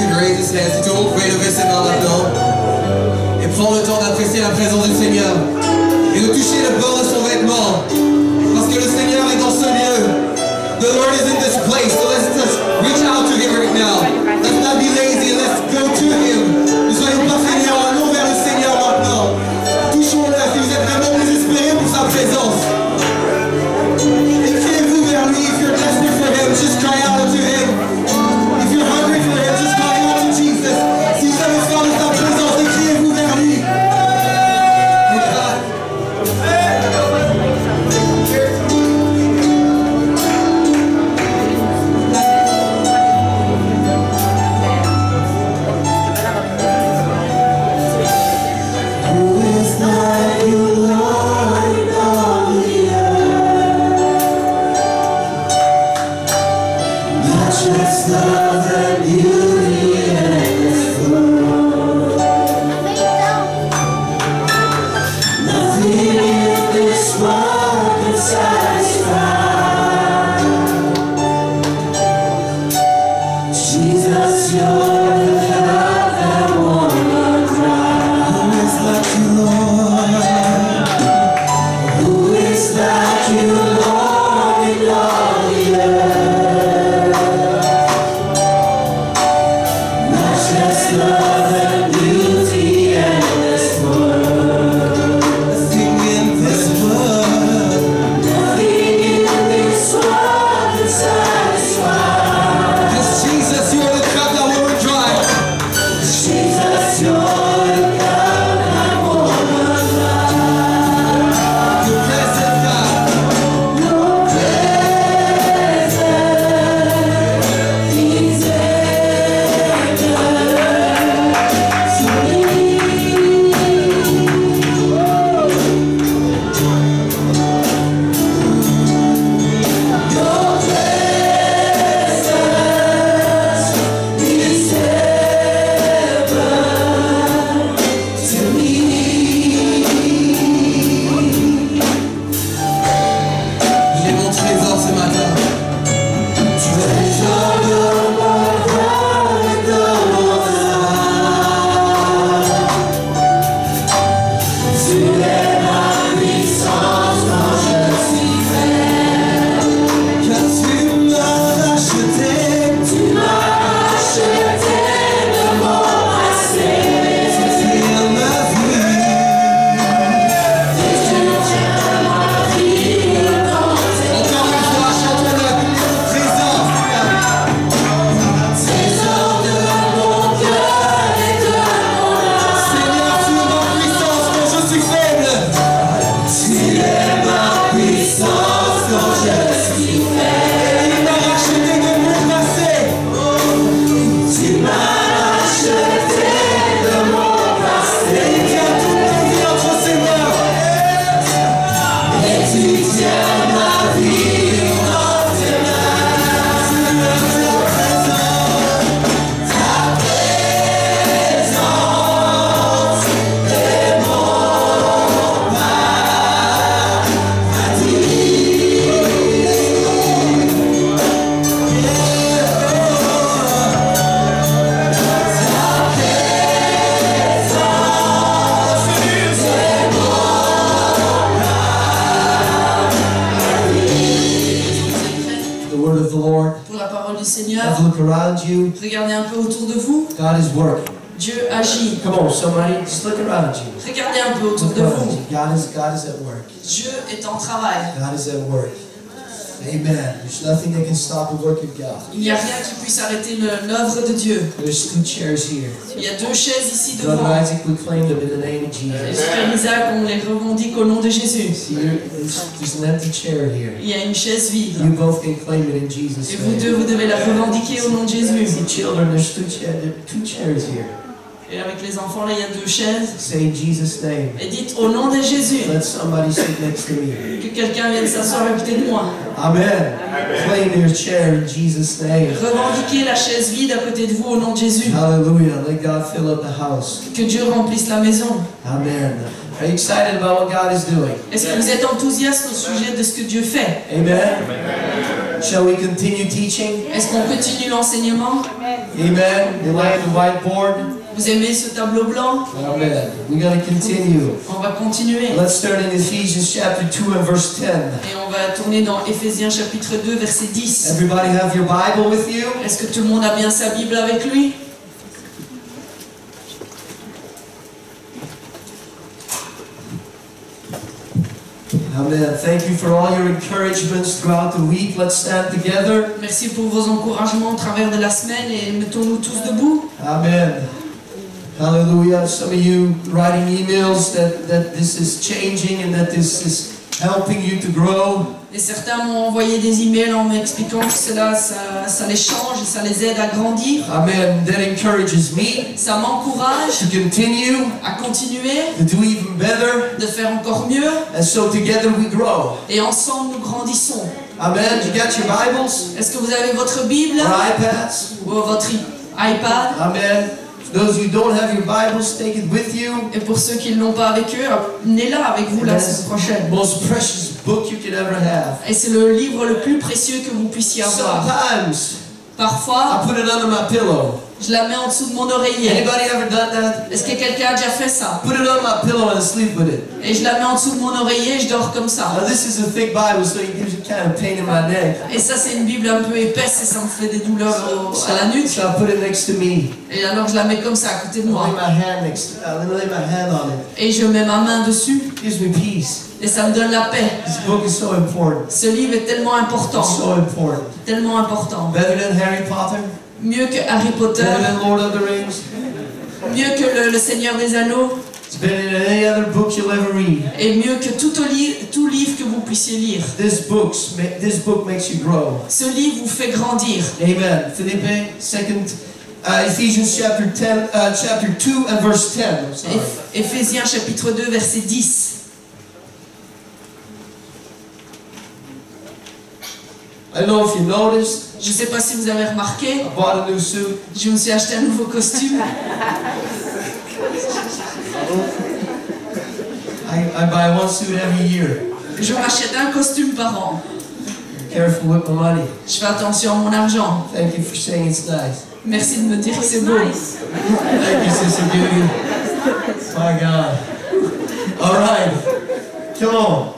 could raise his hands, si tout le monde pouvait lever ses mains maintenant et prendre le temps d'apprécier la présence du Seigneur et de toucher le bord de son vêtement parce que le Seigneur est dans ce lieu. The Lord is in this place, so let's just reach out to Him right now. Let's not be lazy, let's go to Him. Ne soyons pas fainéants, allons vers le Seigneur maintenant. Touchons-le si vous êtes vraiment désespérés pour sa présence. Écriez-vous vers lui, if you're desperate for Him, just cry out to Him. If you're hungry for Him, just cry out to Jesus. Si vous avez faim de sa présence, écriez-vous vers lui. Regardez un peu autour de vous. God is working. Dieu agit. Come on, somebody, just look around you. Regardez un peu autour de vous. God is at work. Dieu est en travail. God is at work. Amen. There's nothing that can stop the work of God. Il n'y a rien qui puisse arrêter l'œuvre de Dieu. There's 2 chairs here. Il y a 2 chaises ici devant. Brother Isaac, we claim them in the name of Jesus. Et Frère Isaac, on les revendique au nom de Jésus. See, there's an empty chair here. Il y a une chaise vide. You both can claim it in Jesus' Et vous name. deux, vous devez la revendiquer au nom de Jésus. See, children, there's 2 chairs here. Et avec les enfants, là, il y a 2 chaises. Say in Jesus' name. Et dites au nom de Jésus. Let somebody sit next to me. Que quelqu'un vienne s'asseoir à côté de moi. Amen. Claim your chair in Jesus' name. Revendiquez la chaise vide à côté de vous au nom de Jésus. Hallelujah. Let God fill up the house. Que Dieu remplisse la maison. Amen. Are you excited about what God is doing? Est-ce que vous êtes enthousiaste au sujet de ce que Dieu fait? Amen. Shall we continue teaching? Est-ce qu'on continue l'enseignement? Amen. You like the whiteboard? Vous aimez ce tableau blanc? Amen. We're going to continue. On va continuer. Let's start in Ephesians chapter 2 and verse 10. Et on va tourner dans Éphésiens chapitre 2, verset 10. Everybody have your Bible with you? Est-ce que tout le monde a bien sa Bible avec lui? Amen. Thank you for all your encouragements throughout the week. Let's stand together. Merci pour vos encouragements au travers de la semaine et mettons-nous tous debout. Amen. Hallelujah. Some of you writing emails that this is changing and that this is helping you to grow. Et certains m'ont envoyé des emails en m'expliquant que cela, ça les change et ça les aide à grandir. Amen. That encourages me Ça m'encourage to continue à continuer, to do even better. de faire encore mieux. And so together we grow. Et ensemble, nous grandissons. Amen. You got your Bibles Est-ce que vous avez votre Bible or iPads? ou votre iPad? Amen. For those who don't have your Bibles, take it with you. Et pour ceux qui ne l'ont pas avec eux, amenez-la avec vous la semaine prochaine. Most precious book you could ever have. Et c'est le livre le plus précieux que vous puissiez avoir. Sometimes Parfois, I put it under my pillow. je la mets en dessous de mon oreiller. Anybody ever done that? Est-ce que quelqu'un a déjà fait ça? Put it on my pillow and sleep with it. Et je la mets en dessous de mon oreiller et je dors comme ça. Now this is a thick Bible, so it gives you kind of pain in my neck. Et ça, c'est une Bible un peu épaisse et ça me fait des douleurs à la nuque. So I put it next to me. Et alors je la mets comme ça à côté de I moi. lay my hand lay my hand on it. Et je mets ma main dessus It gives me peace. et ça me donne la paix. This book is so important. Ce livre est tellement important. So important. Tellement important. Better than Harry Potter. Mieux que Harry Potter. Better than Lord of the Rings. Mieux que le Seigneur des Anneaux. It's better than any other book you'll ever read. Et mieux que tout livre que vous puissiez lire. This book makes you grow. Ce livre vous fait grandir. Amen. Ephesians chapter 2 and verse 10. I'm sorry. Éphésiens chapitre 2 verset 10. I don't know if you noticed, Je ne sais pas si vous avez remarqué, I bought a new suit. je me suis acheté un nouveau costume. I buy one suit every year. Je m'achète un costume par an. Careful with my money. Je fais attention à mon argent. Thank you for saying it's nice. Merci de me dire que c'est beau. Thank you, Sister Beauty. My God. All right. Come on.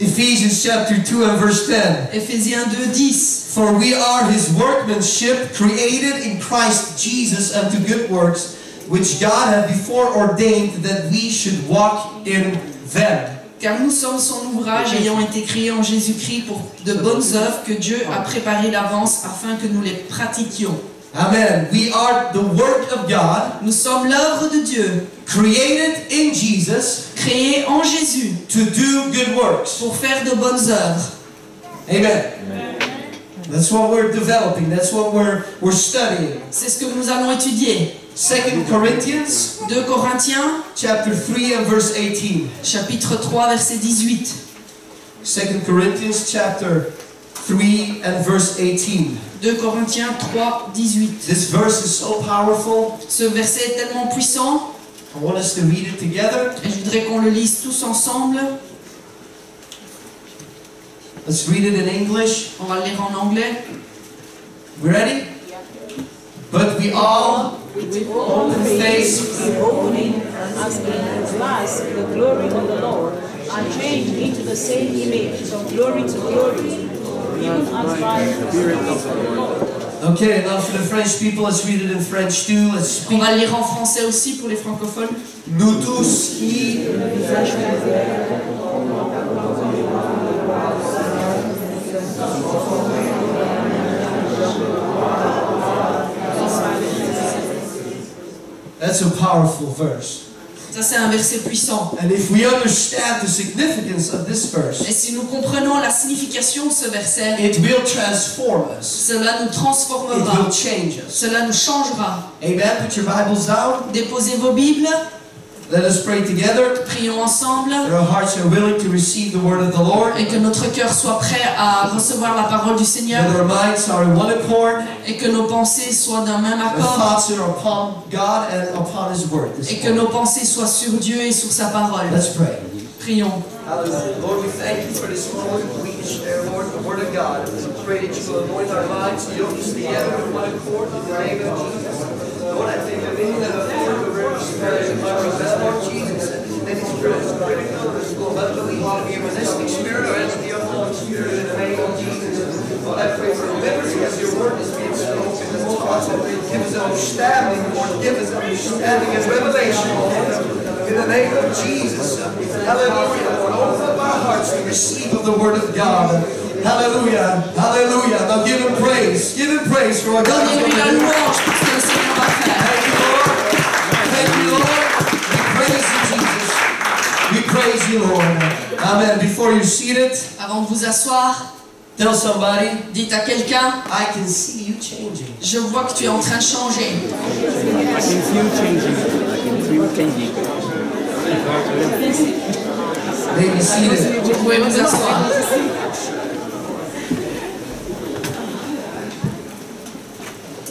Ephesians chapter 2 and verse 10. Éphésiens 2, 10. For we are his workmanship, created in Christ Jesus unto good works, which God hath before ordained that we should walk in them. Car nous sommes son ouvrage ayant été créés en Jésus-Christ pour de bonnes œuvres que Dieu a préparées d'avance afin que nous les pratiquions. Amen. We are the work of God, Nous sommes l'œuvre de Dieu, created in Jesus créée en Jésus to do good works. pour faire de bonnes œuvres. Amen. That's what we're developing. That's what we're studying. C'est ce que nous allons étudier. 2 Corinthians 2 Corinthiens, chapter 3 and verse 18. chapitre 3, verset 18. 2 Corinthians chapter 3 and verse 18. 2 Corinthiens 3, 18. This verse is so powerful. Ce verset est tellement puissant I want us to read it together. et je voudrais qu'on le lise tous ensemble. Let's read it in English. On va le lire en anglais. We ready? But we all with open face, beholding as in a glass the glory of the Lord, are changed into the same image from glory to glory, even as by the Spirit of the Lord. Okay, now for the French people, let's read it in French too. Let's On speak. va le lire en français aussi pour les francophones. Nous tous qui That's a powerful verse. Ça, c'est un verset puissant. And if we understand the significance of this verse, Et si nous comprenons la signification de ce verset, it will transform us. cela nous It transformera. will change us. Cela nous changera. Amen. Put your Bibles down. Déposez vos Bibles, Let us pray together. prions ensemble That our hearts are willing to receive the word of the Lord. et que notre cœur soit prêt à recevoir la parole du Seigneur That our minds are in one accord. et que nos pensées soient d'un même Our accord thoughts are upon God and upon His word. This et que morning. nos pensées soient sur Dieu et sur sa parole. Let's pray. Prions. Hallelujah. Lord, we thank you for this moment. We can share, Lord, the Word of God. We pray that you will anoint our lives, yoke us together in one accord in the name of Jesus. Lord, I think of any that have the Holy Spirit in my rebel, Lord Jesus, that is critical, but believe to be a resisting spirit or as the Holy Spirit in the name of Jesus. Lord, I pray for liberty as your word is being spoken in this gospel. Give us understanding, Lord. Give us understanding and revelation, Lord. In the name of Jesus. Hallelujah, Lord. Open up our hearts to receive of the word of God. Hallelujah. Hallelujah. Now give him praise. Give him praise for our God. Donnez-lui la louange pour ce que le Seigneur va faire. Thank you, Lord. Thank you, Lord. We praise you, Jesus. We praise you, Lord. Amen. Before you're seated, Avant de vous asseoir, tell somebody, dites à quelqu'un, I can see you changing. je vois que tu es en train de changer. I can see you changing. I can see you changing. Maybe seated. Vous pouvez vous asseoir.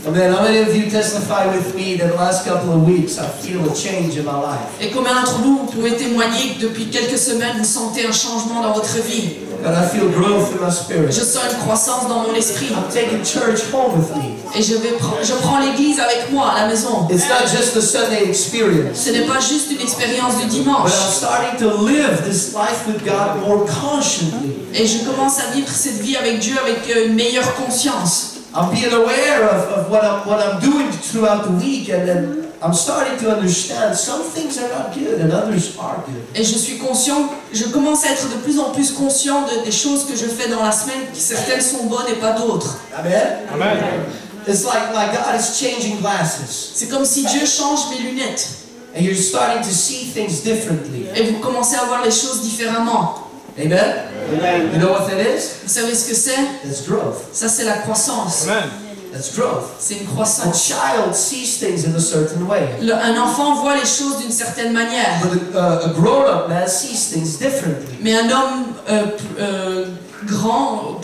Amen. How many of you testify with me that the last couple of weeks I feel a change in my life? Et combien d'entre vous pouvez témoigner que depuis quelques semaines, vous sentez un changement dans votre vie? That I feel growth in my spirit. Je sens une croissance dans mon esprit. I'm taking church home with me. Et je prends l'église avec moi à la maison. It's not just a Sunday experience, Ce n'est pas juste une expérience du but dimanche. I'm starting to live this life with God more consciously. Et je commence à vivre cette vie avec Dieu avec une meilleure conscience. I'm being aware of what I'm doing throughout the week, and then I'm starting to understand some things are not good and others are good. Et je suis conscient, je commence à être de plus en plus conscient des choses que je fais dans la semaine, que certaines sont bonnes et pas d'autres. Amen? Amen. It's like God is changing glasses, C'est comme si Dieu change mes lunettes. and you're starting to see things differently. Et vous commencez à voir les choses différemment. Amen? You know what that is? Vous savez ce que c'est? That's growth. Ça, c'est la croissance. Amen. That's growth. C'est une A croissance. child sees things in a certain way, Un enfant voit les choses d'une certaine manière. but a grown-up man sees things differently. Mais un homme grand,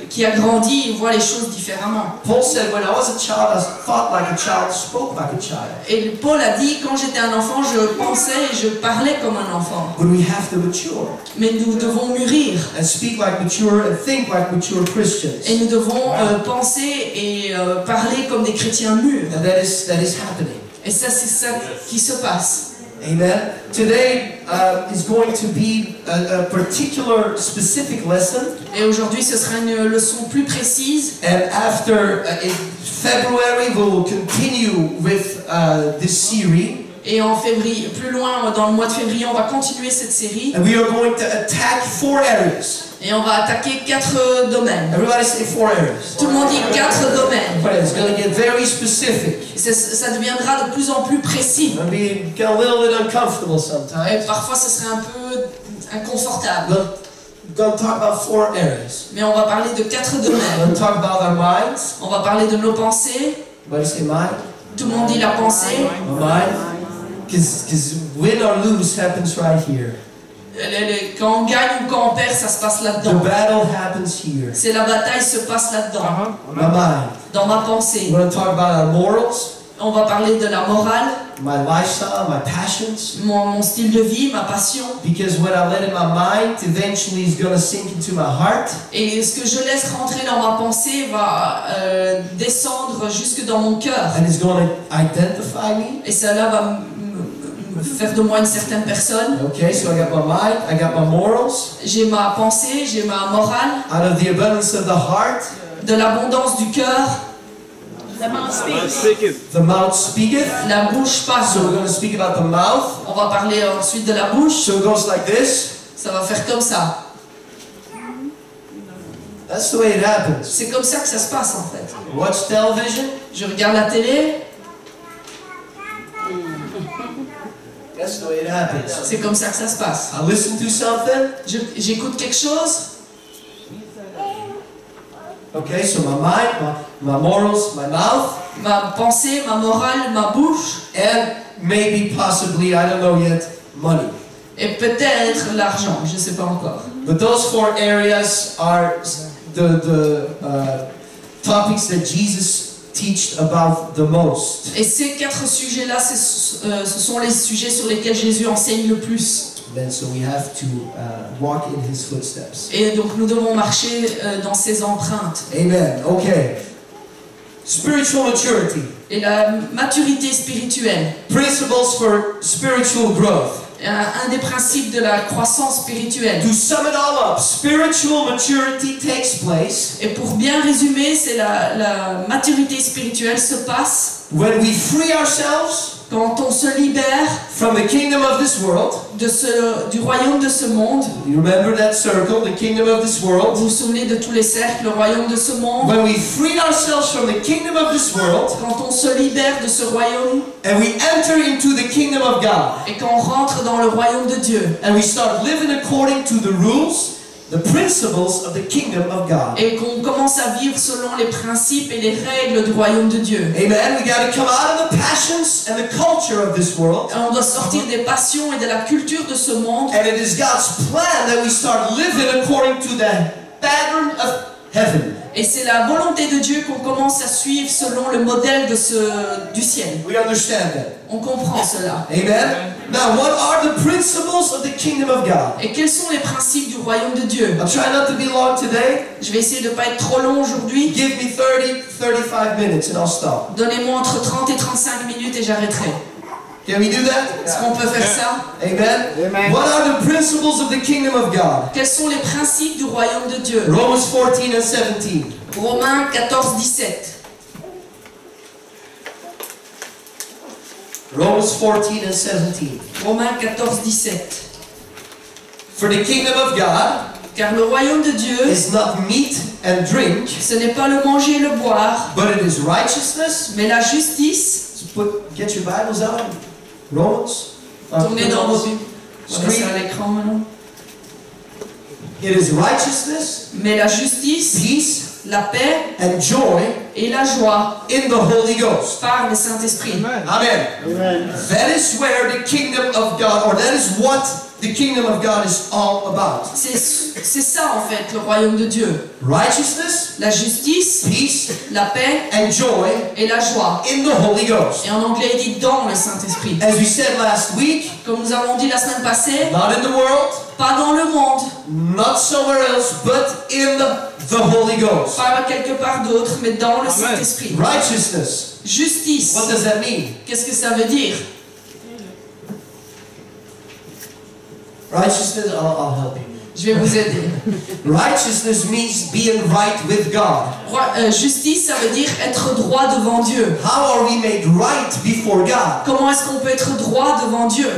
qui a grandi, il voit les choses différemment. Paul said, when I was a child, I thought like a child, spoke like a child. Et Paul a dit, quand j'étais un enfant, je pensais et je parlais comme un enfant. But we have to mature Mais nous devons mûrir. and speak like mature and think like mature Christians. Et nous devons penser et parler comme des chrétiens mûrs. And that is happening. Et ça, c'est ça qui se passe. Amen. Today is going to be a particular specific lesson. Et aujourd'hui, ce sera une leçon plus précise. And after in February, we will continue with this series. Et en février, plus loin, dans le mois de février, on va continuer cette série. And we are going to attack 4 areas. Et on va attaquer 4 domaines. Everybody say 4 areas. Tout le monde dit 4 domaines. But it's going to get very specific. Ça deviendra de plus en plus précis. I'll be a little bit uncomfortable Et sometimes. parfois, ce serait un peu inconfortable. But we're going to talk about 4 areas. Mais on va parler de 4 We're domaines. going to talk about our minds. On va parler de nos pensées. Everybody say mind. Tout le monde dit la pensée. My mind. Because win or lose happens right here. Quand on gagne ou quand on perd, ça se passe The là-dedans. battle happens here. C'est la bataille se passe là-dedans. My mind. Dans ma pensée. We're going to talk about our morals, On va parler de la morale, my lifestyle, my passions. mon style de vie, ma passion. Because when I let in my mind, eventually it's going to sink into my heart. Et ce que je laisse rentrer dans ma pensée va descendre jusque dans mon cœur. And it's going to identify me. Et cela va me faire de moi une certaine personne. Okay, so I got my mind, I got my morals. J'ai ma pensée, j'ai ma morale. Out of the abundance of the heart, De l'abondance du cœur, The mouth speaks. Speaketh. the mouth speaketh. la bouche So we're parle. going to speak about the mouth. On va parler ensuite de la bouche. So it goes like this. Ça va faire comme ça. That's the way it happens. C'est comme ça que ça se passe en fait. Watch television. Je regarde la télé, That's the way it happens. c'est comme ça que ça se passe. I listen to something. J'écoute quelque chose, Okay, so my mind, my morals, my mouth, ma pensée, ma morale, ma bouche, and maybe, possibly, I don't know yet, money. et peut-être l'argent, je ne sais pas encore. But those 4 areas are the topics that Jesus teached about the most. Et ces 4 sujets-là, ce sont les sujets sur lesquels Jésus enseigne le plus. Amen. So we have to walk in His footsteps. Et donc nous devons marcher dans ses empreintes. Amen. Okay. Spiritual maturity. Et la maturité spirituelle. Principles for spiritual growth. Un des principes de la croissance spirituelle. To sum it all up, spiritual maturity takes place. Et pour bien résumer, c'est la maturité spirituelle se passe when we free ourselves quand on se libère from the kingdom of this world. Du royaume de ce monde. You remember that circle, the kingdom of this world? Vous vous souvenez de tous les cercles, le royaume de ce monde? When we free ourselves from the kingdom of this world, quand on se libère de ce royaume, and we enter into the kingdom of God, et qu'on rentre dans le royaume de Dieu, and we start living according to the rules, the principles of the kingdom of God. Et qu'on commence à vivre selon les principes et les règles du royaume de Dieu. Amen. We got to come out of the passions and the culture of this world. Et on doit sortir des passions et de la culture de ce monde. And it is God's plan that we start living according to the pattern of heaven. Et c'est la volonté de Dieu qu'on commence à suivre selon le modèle du ciel. We understand that. On comprend cela. Amen. Now, what are the principles of the kingdom of God? Et quels sont les principes du royaume de Dieu? I'm trying not to be long today. Je vais essayer de ne pas être trop long aujourd'hui. Give me 35 minutes and I'll stop. Donnez-moi entre 30 et 35 minutes et j'arrêterai. Can we do that? Est-ce qu'on peut faire ça? Amen. Amen. What are the principles of the kingdom of God? Quels sont les principes du royaume de Dieu? Romans 14 and 17. Romains 14, 17. Romans 14 and 17. Romains 14, 17. For the kingdom of God Car le royaume de Dieu, is not meat and drink, ce n'est pas le manger et le boire, but it is righteousness. mais la justice. Get your Bibles out. Romans. Tournez dans vos Bibles. On va Screen. à l'écran maintenant. It is righteousness, Mais la justice, peace, la paix and joy et la joie in the Holy Ghost. par le Saint-Esprit. Amen. Amen. That is where the kingdom of God, or that is what the kingdom of God is all about. C'est ça en fait le royaume de Dieu. Righteousness, La justice, peace, la paix and joy et la joie. in the Holy Ghost. Et en anglais il dit dans le Saint-Esprit. As we said last week, Comme nous avons dit la semaine passée, not in the world, pas dans le monde, not somewhere else, but in the Holy Ghost. pas quelque part d'autre, mais dans le Saint-Esprit. Righteousness. Justice, What does that mean? qu'est-ce que ça veut dire? Righteousness, I'll help you. Je vais vous aider. Righteousness means being right with God. Justice, ça veut dire être droit devant Dieu. How are we made right before God? Comment est-ce qu'on peut être droit devant Dieu?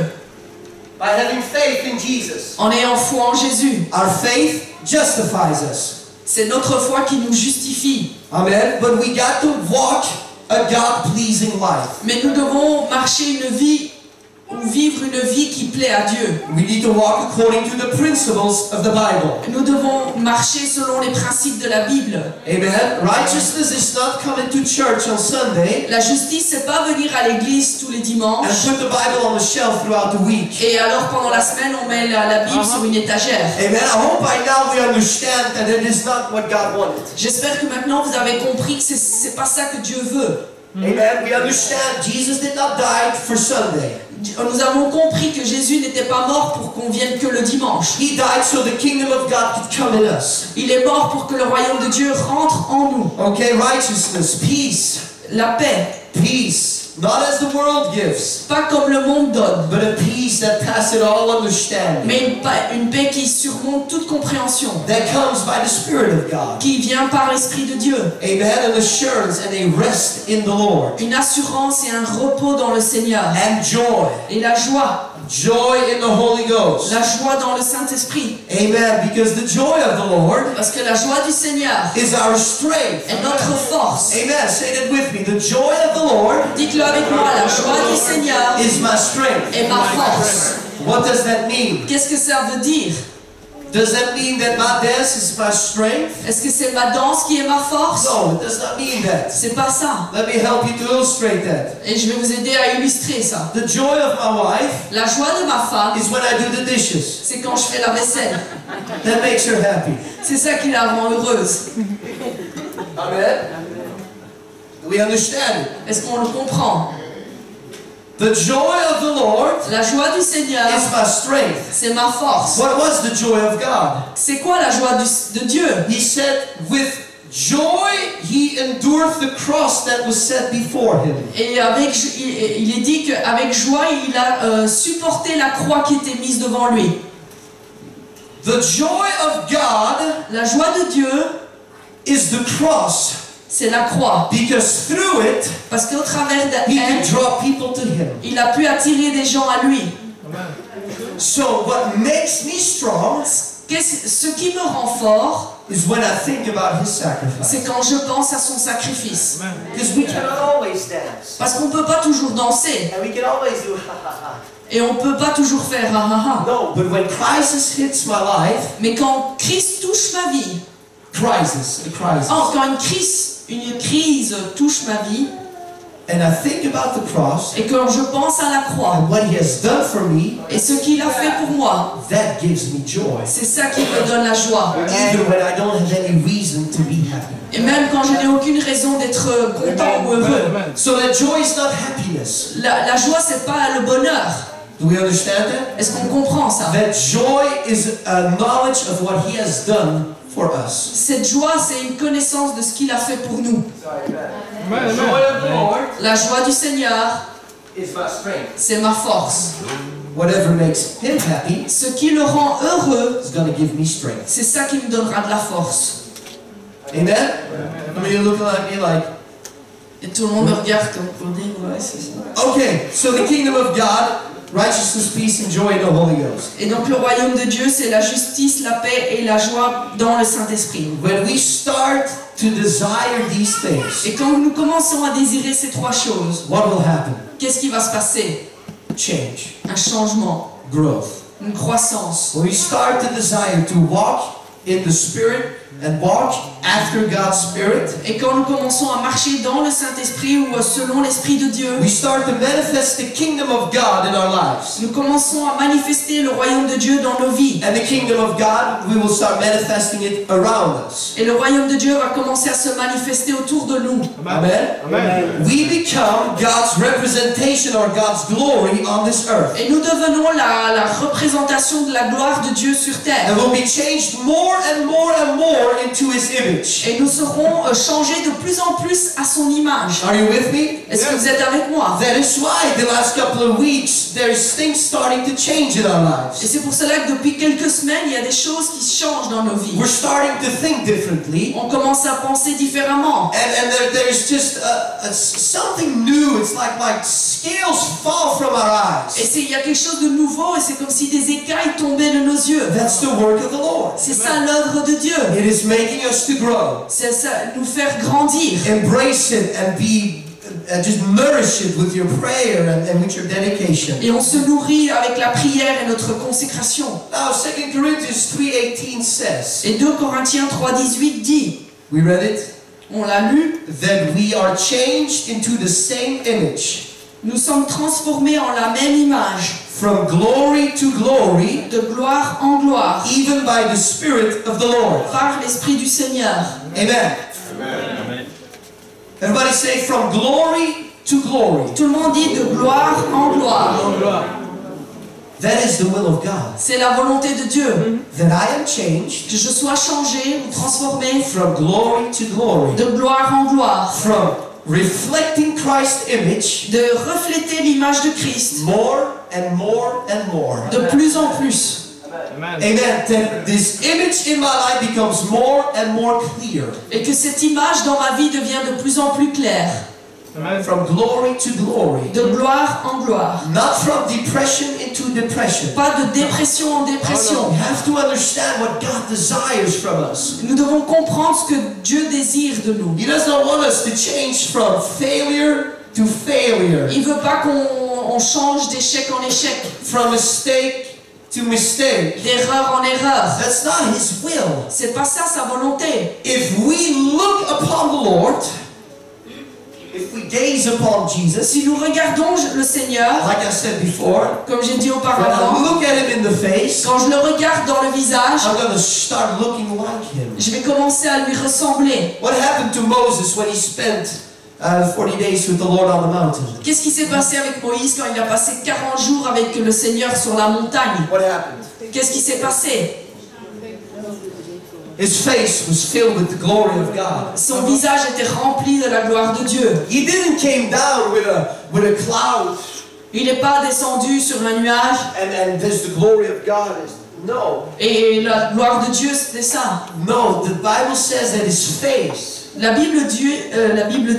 By having faith in Jesus. En ayant foi en Jésus. Our faith justifies us. C'est notre foi qui nous justifie. Amen. But we got to walk a God-pleasing life. Mais nous devons marcher une vie ou vivre une vie qui plaît à Dieu. We need to walk according to the principles of the Bible. Nous devons marcher selon les principes de la Bible. Amen. Righteousness is not coming to church on Sunday La justice, c'est pas venir à l'église tous les and dimanches put the Bible on the shelf throughout the week. et alors pendant la semaine on met la Bible sur une étagère. Amen. I hope by now we understand that it is not what God wanted. J'espère que maintenant vous avez compris que c'est pas ça que Dieu veut. Amen. We understand Jesus did not die for Sunday. Nous avons compris que Jésus n'était pas mort pour qu'on vienne que le dimanche. He died so the kingdom of God could come in us. Il est mort pour que le royaume de Dieu rentre en nous. Okay, righteousness, peace, La paix, peace, not as the world gives, pas comme le monde donne, but a peace that passeth all understanding, mais une paix qui surmonte toute compréhension, that comes by the Spirit of God. qui vient par l'Esprit de Dieu. Amen, an assurance and a rest in the Lord. Une assurance et un repos dans le Seigneur. And joy, Et la joie in the Holy Ghost. La joie dans le Saint-Esprit. Amen, because the joy of the Lord Parce que la joie du Seigneur is our strength. est notre force. Amen, say that with me. The joy of the Lord Dites-le avec moi, la joie du Seigneur is my strength. est ma force. What does that mean? Qu'est-ce que ça veut dire? Does that mean that my dance is my strength? Est-ce que c'est ma danse qui est ma force? No, it does not mean that. C'est pas ça. Let me help you to illustrate that. Et je vais vous aider à illustrer ça. The joy of my wife La joie de ma femme, is when I do the dishes. c'est quand je fais la vaisselle. That makes her happy. C'est ça qui la rend heureuse. Amen. Do we understand it? Est-ce qu'on le comprend? The joy of the Lord La joie du Seigneur, is my strength. c'est ma force. What was the joy of God? C'est quoi la joie de Dieu? He said, with joy he endured the cross that was set before him. Et il est dit qu'avec joie, il a supporté la croix qui était mise devant lui. The joy of God La joie de Dieu, is the cross, c'est la croix. because through it Parce qu'au travers he d'elle, can draw people to him. il a pu attirer des gens à lui. So what makes me strong Ce qui me rend fort, is when I think about his sacrifice. c'est quand je pense à son sacrifice. Because we Cannot cannot, always dance. Parce qu'on ne peut pas toujours danser. and we can always do ha ha ha. Et on ne peut pas toujours faire ha ha ha. No, but when crisis hits my life, Mais quand Christ touche ma vie, crisis, quand une crise touche ma vie, and I think about the cross et quand je pense à la croix, and what he has done for me, et ce qu'il a fait pour moi, that gives me joy. c'est ça qui me donne la joie. Even when I don't have any reason to be happy. Et même quand je n'ai aucune raison d'être content ou heureux. So that joy is not happiness. La joie, c'est pas le bonheur. Do we understand that? Est-ce qu'on comprend ça? That joy is a knowledge of what he has done for us. Cette joie, c'est une connaissance de ce qu'il a fait pour nous. The joy of the Lord La joie du Seigneur, is my strength. c'est ma force. Whatever makes him happy Ce qui le rend heureux, is going to give me strength. c'est ça qui me donnera de la force. Amen? I mean, you're looking at me like, Et tout le monde me regarde comme pour dire, ouais, c'est ça. okay, so the kingdom of God, righteousness, peace, and joy in the Holy Ghost. Et donc le royaume de Dieu, c'est la justice, la paix et la joie dans le Saint-Esprit. When we start to desire these things, Et quand nous commençons à désirer ces trois choses, what will happen? qu'est-ce qui va se passer? Change, Un changement, growth. une croissance. When we start to desire to walk in the Spirit and walk after God's Spirit, Et quand nous commençons à marcher dans le Saint-Esprit ou selon l'Esprit de Dieu, we start to manifest the kingdom of God in our lives. nous commençons à manifester le royaume de Dieu dans nos vies. And the kingdom of God, we will start manifesting it around us. Et le royaume de Dieu va commencer à se manifester autour de nous. Amen? We become God's representation or God's glory on this earth. Et nous devenons la représentation de la gloire de Dieu sur terre. And we'll be changed more and more and more into His image. Et nous serons changés de plus en plus à son image. Are you with me? Est-ce que vous êtes avec moi? That is why the last couple of weeks there's things starting to change in our Et lives. c'est pour cela que depuis quelques semaines, il y a des choses qui changent dans nos vies. We're starting to think differently. On commence à penser différemment. And there's just something new. It's like scales fall from our Et eyes. il y a quelque chose de nouveau et c'est comme si des écailles tombaient de nos yeux. That's the work of the Lord. C'est ça l'œuvre de Dieu. It is making us to grow. C'est ça, nous faire grandir. Embrace it and be just nourish it with your prayer and with your dedication. Et on se nourrit avec la prière et notre consécration. Now 2 Corinthians 3:18 says, Et 2 Corinthiens 3,18 dit, we read it, on l'a lu, that we are changed into the same image, nous sommes transformés en la même image, from glory to glory, de gloire en gloire, even by the Spirit of the Lord. par l'Esprit du Seigneur. Amen. Everybody say, from glory to glory. Tout le monde dit de gloire en gloire. That is the will of God. C'est la volonté de Dieu. That I am changed Que je sois changé ou transformé from glory to glory. de gloire en gloire. From reflecting Christ's image De refléter l'image de Christ more and more and more. de plus en plus. Amen. That this image in my life becomes more and more clear. Et que cette image dans ma vie devient de plus en plus claire. From glory to glory. De gloire en gloire. Not from depression into depression. Pas de dépression en dépression. We have to understand what God desires from us. Nous devons comprendre ce que Dieu désire de nous. He does not want us to change from failure to failure. Il ne veut pas qu'on change d'échec en échec. From mistake to mistake. D'erreur en erreur. That's not His will. C'est pas ça sa volonté. If we look upon the Lord, if we gaze upon Jesus, Si nous regardons le Seigneur, like I said before, comme j'ai dit when I auparavant, look at Him in the face, quand je le regarde dans le visage, I'm going to start looking like Him. je vais commencer à lui ressembler. What happened to Moses when he spent the 40 days with the Lord on the mountain? Qu'est-ce qui s'est passé avec Moïse quand il a passé 40 jours avec le Seigneur sur la montagne? What happened? Qu'est-ce qui s'est passé? His face was filled with the glory of God. Son visage était rempli de la gloire de Dieu. He didn't came down with a cloud Il n'est pas descendu sur un nuage and there's the glory of God. No. et la gloire de Dieu c'était ça. No, the Bible says that his face La Bible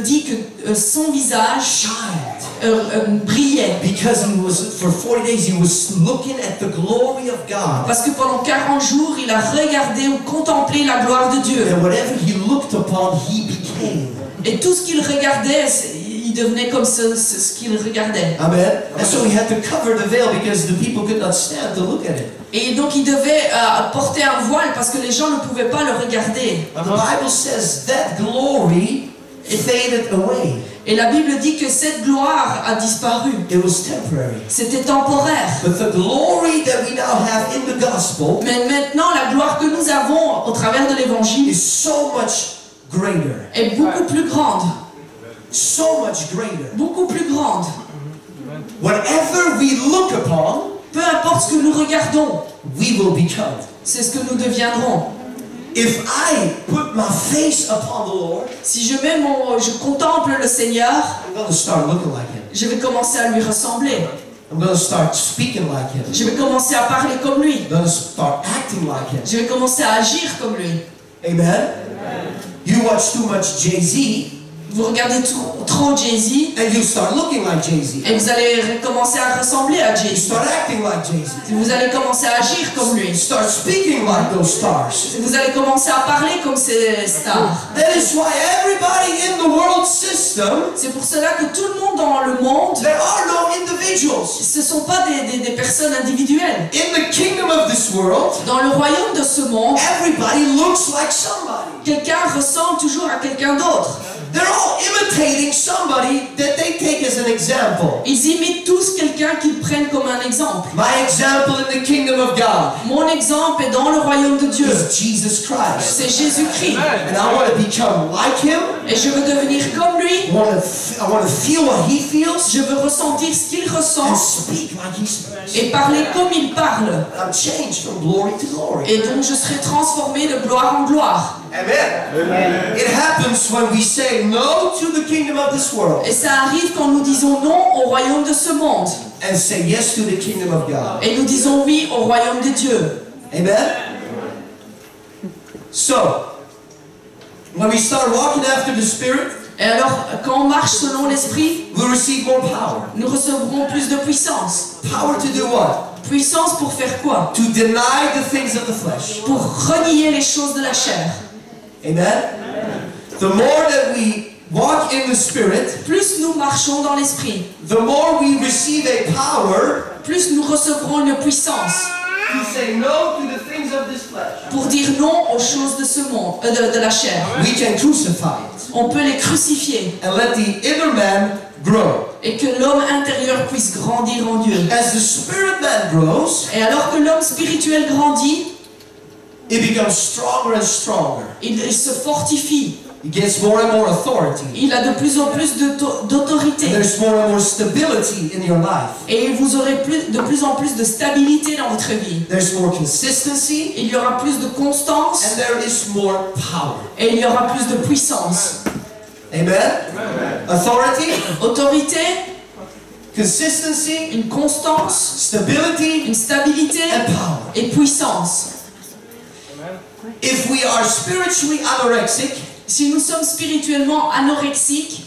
dit que son visage shined. brillait. Because he was, for 40 days, he was looking at the glory of God. Parce que pendant 40 jours, il a regardé ou contemplé la gloire de Dieu. And whatever he looked upon, he became. Et tout ce qu'il regardait, il devenait comme ce qu'il regardait. Amen. And so he had to cover the veil because the people could not stand to look at it. Et donc il devait porter un voile parce que les gens ne pouvaient pas le regarder. And the Bible says that glory faded away. Et la Bible dit que cette gloire a disparu. It was temporary. C'était temporaire. But the glory that we now have in the gospel Mais maintenant, la gloire que nous avons au travers de l'évangile is so much greater. est beaucoup plus grande. So much greater. Beaucoup plus grande. Whatever we look upon, Peu importe ce que nous regardons, we will become. c'est ce que nous deviendrons. If I put my face upon the Lord, Si je contemple le Seigneur, I'm going to start looking like Him. je vais commencer à lui ressembler. I'm going to start speaking like Him. Je vais commencer à parler comme lui. I'm going to start acting like Him. Je vais commencer à agir comme lui. Amen? You watch too much Jay-Z, Vous regardez trop Jay-Z and you start looking like Jay-Z. et vous allez commencer à ressembler à You Jay-Z. start acting like Jay-Z. Vous allez commencer à agir comme lui. You start speaking like those stars. Vous allez commencer à parler comme ces stars. That is why everybody in the world system, C'est pour cela que tout le monde dans le monde, there are no individuals. ce ne sont pas des personnes individuelles. In the kingdom of this world, Dans le royaume de ce monde, everybody looks like somebody. quelqu'un ressemble toujours à quelqu'un d'autre. They're all imitating somebody that they take as an example. Ils imitent tous quelqu'un qu'ils prennent comme un exemple. My example in the kingdom of God Mon exemple est dans le royaume de Dieu. is Jesus Christ. C'est Jésus-Christ. And I want to become like Him. Et je veux devenir comme lui. I want to feel what He feels Je veux ressentir ce qu'il and ressent speak like He speaks. et parler comme il parle. I'm changed from glory to glory. Et donc je serai transformé de gloire en gloire. Amen. It happens when we say no to the kingdom of this world Et ça arrive quand nous disons non au royaume de ce monde. and say yes to the kingdom of God. Et nous disons oui au royaume de Dieu. Amen. So, when we start walking after the Spirit, Et alors, quand on marche selon l'Esprit, we receive more power. nous recevrons plus de puissance. Power to do what? Puissance pour faire quoi? To deny the things of the flesh. Pour renier les choses de la chair. Amen. The more that we walk in the Spirit, Plus nous marchons dans l'Esprit, the more we receive a power plus nous recevrons une puissance to say no to the things of this flesh. pour dire non aux choses de ce monde, de la chair. We can crucify it On peut les crucifier and let the inner man grow. et que l'homme intérieur puisse grandir en Dieu. As the spirit man grows, Et alors que l'homme spirituel grandit, it becomes stronger and stronger. il se fortifie. It gets more and more authority. Il a de plus en plus d'autorité. There's more and more stability in your life. Et vous aurez de plus en plus de stabilité dans votre vie. There's more consistency Il y aura plus de constance and there is more power. et il y aura plus de puissance. Amen? Authority, Autorité, consistency, une constance, stability, une stabilité and power. et puissance. If we are spiritually anorexic, Si nous sommes spirituellement anorexiques,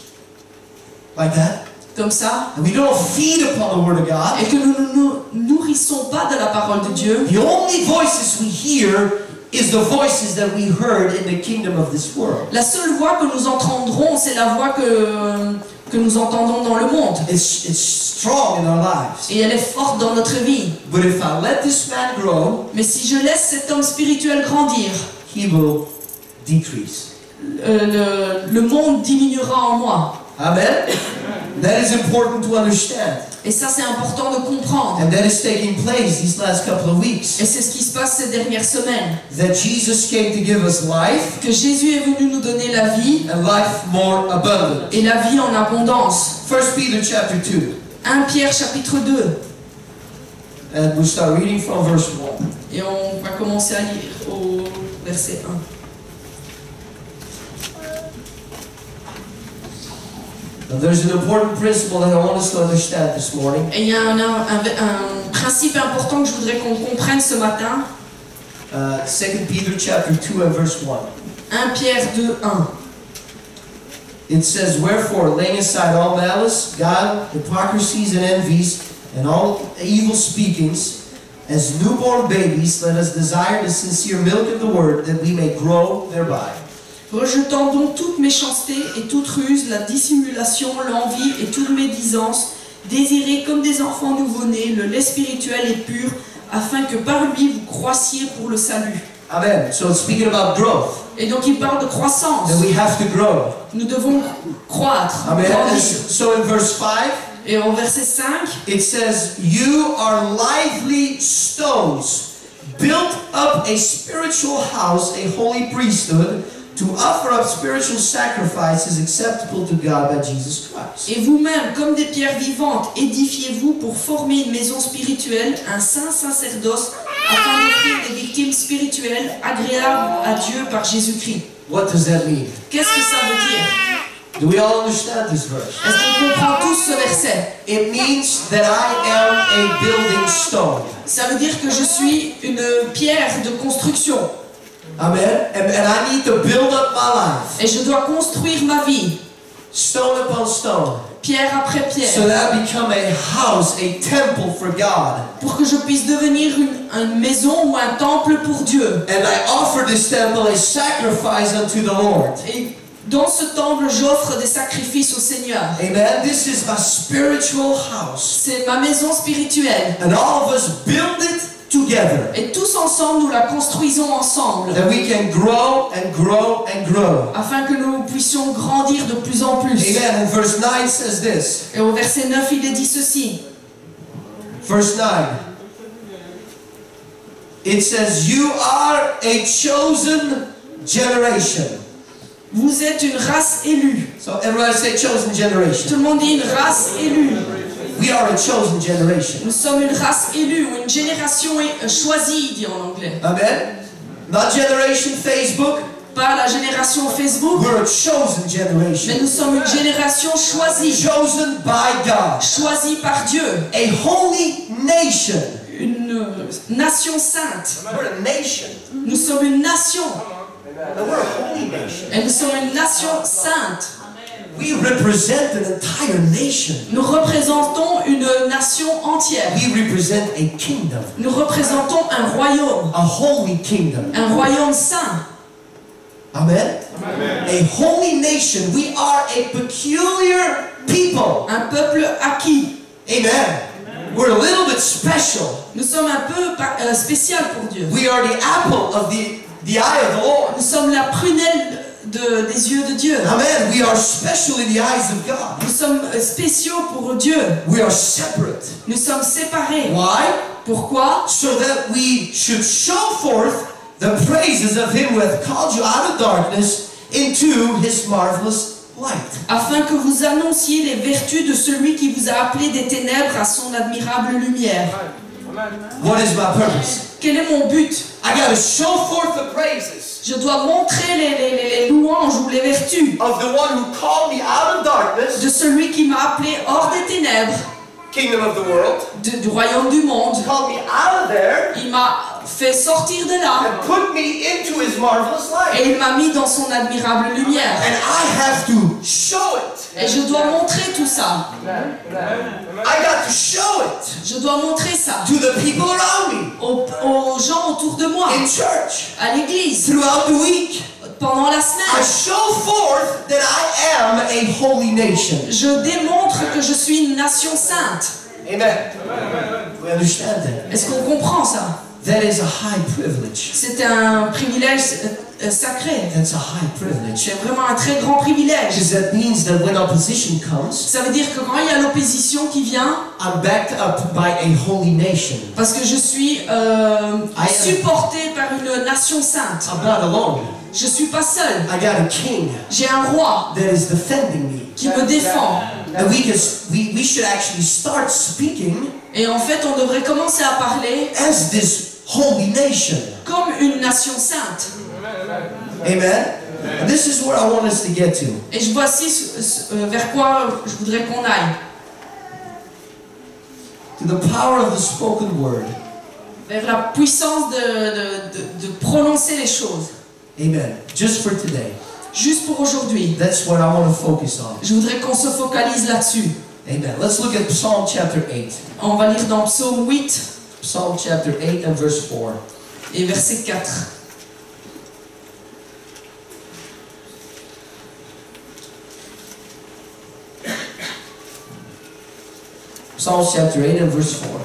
like that, comme ça, and we don't feed upon the Word of God, et que nous ne nous nourrissons pas de la parole de Dieu, the only voices we hear is the voices that we heard in the kingdom of this world. la seule voix que nous entendrons, c'est la voix que nous entendons dans le monde. It's strong in our lives. Et elle est forte dans notre vie. But if I let this man grow, Mais si je laisse cet homme spirituel grandir, he will decrease. le monde diminuera en moi. Amen? That is important to understand. Et ça, c'est important de comprendre. And that is taking place these last couple of weeks. Et c'est ce qui se passe ces dernières semaines. That Jesus came to give us life, Que Jésus est venu nous donner la vie and life more abundant. et la vie en abondance. 1 Peter chapter 2. 1 Pierre chapitre 2. And we'll start reading from verse 1. Et on va commencer à lire au verset 1. Now, there's an important principle that I want us to understand this morning. Et il y a un principe important que je voudrais qu'on comprenne ce matin. 2 Peter chapter 2 and verse 1. 1 Pierre 2, 1. It says, "Wherefore, laying aside all malice, guile, hypocrisies, and envies, and all evil speakings, as newborn babies, let us desire the sincere milk of the word, that we may grow thereby." Rejetant donc toute méchanceté et toute ruse, la dissimulation, l'envie et toute médisance, désirez comme des enfants nouveau-nés le lait spirituel et pur, afin que par lui vous croissiez pour le salut. Amen. So it's speaking about growth. Et donc il parle de croissance. That we have to grow. Nous devons croître. Amen. And Grandir. so in verse 5, Et en verset 5, it says, "You are lively stones, built up a spiritual house, a holy priesthood, to offer up spiritual sacrifices acceptable to God by Jesus Christ." et vous-même, comme des pierres vivantes, édifiez-vous pour former une maison spirituelle, un saint sacerdoce, afin d'offrir des victimes spirituelles agréables à Dieu par Jésus-Christ. What does that mean? Qu'est-ce que ça veut dire? Do we all understand this verse? Est-ce qu'on comprend tous ce verset? It means that I am a building stone. Ça veut dire que je suis une pierre de construction. Amen. And I need to build up my life, Et je dois construire ma vie, stone upon stone, pierre après so pierre, that I become a house, a temple for God. pour que je puisse devenir une maison ou un temple pour Dieu. And I offer this temple a sacrifice unto the Lord. Et dans ce temple, j'offre des sacrifices au Seigneur. Amen. This is my spiritual house. C'est ma maison spirituelle. And all of us build it together. Et tous ensemble, nous la construisons ensemble. That we can grow and grow and grow. Afin que nous puissions grandir de plus en plus. Amen. And verse 9 says this. Et au verset 9, il est dit ceci. Verse 9. It says, "You are a chosen generation." Vous êtes une race élue. So everybody say chosen Tout generation. le monde dit une race élue. We are a chosen generation. Nous sommes une race élue ou une génération choisie, il dit en anglais. Amen. Not generation Facebook. Pas la génération Facebook, We're a chosen mais generation. nous sommes une génération choisie. Chosen by God. Choisie par Dieu. A holy nation. Une nation sainte. We're a nation. Nous sommes une nation. And we're a holy nation. Et nous sommes une nation sainte. We represent an entire nation. Nous représentons une nation entière. We represent a kingdom. Nous représentons un royaume. A holy kingdom. Un royaume saint. Amen. A holy nation. We are a peculiar people. Un peuple acquis. Amen. We're a little bit special. Nous sommes un peu spécial pour Dieu. We are the apple of the eye of the Lord. Nous sommes la prunelle des yeux de Dieu. Amen. We are special in the eyes of God. Nous sommes spéciaux pour Dieu. We are separate. Nous sommes séparés. Why? Pourquoi? So that we should show forth the praises of Him who hath called you out of darkness into His marvelous light. Afin que vous annonciez les vertus de celui qui vous a appelé des ténèbres à son admirable lumière. What is my purpose? Quel est mon but? I got to show forth the praises Je dois montrer les louanges ou les vertus of the one who called me out of darkness, de celui qui m'a appelé hors des ténèbres, kingdom of the world, du royaume du monde. called me out of there Il m'a fait sortir de là and put me into His marvelous light. et il m'a mis dans son admirable lumière. And I have to show it. Et je dois montrer tout ça. I got to show it Je dois montrer ça to the people around me aux gens autour de moi, in church, à l'église, throughout the week. pendant la I semaine. show forth that I am a holy nation. Je démontre que je suis une nation sainte. Amen. We understand that. Est-ce qu'on comprend ça? That is a high privilege. C'est un privilège sacré. That's a high privilege. C'est vraiment un très grand privilège. Because that means that when opposition comes, Ça veut dire que quand il y a l'opposition qui vient, I'm backed up by a holy nation. parce que je suis supporté par une nation sainte. I'm not alone. Je suis pas seul. I got a king J'ai un roi that is defending me. qui me défend. And we should actually start speaking Et en fait, on devrait commencer à parler as this holy nation. comme une nation sainte. Amen? And this is where I want us to get to. Et voici vers quoi je voudrais qu'on aille. To the power of the spoken word. Vers la puissance de prononcer les choses. Amen. Just for today. Juste pour aujourd'hui. That's what I want to focus on. Je voudrais qu'on se focalise là-dessus. Amen. Let's look at Psalm chapter 8. On va lire dans Psaume 8 Psalm chapter 8 and verse 4. et verset 4. Psalm chapter 8 and verse 4.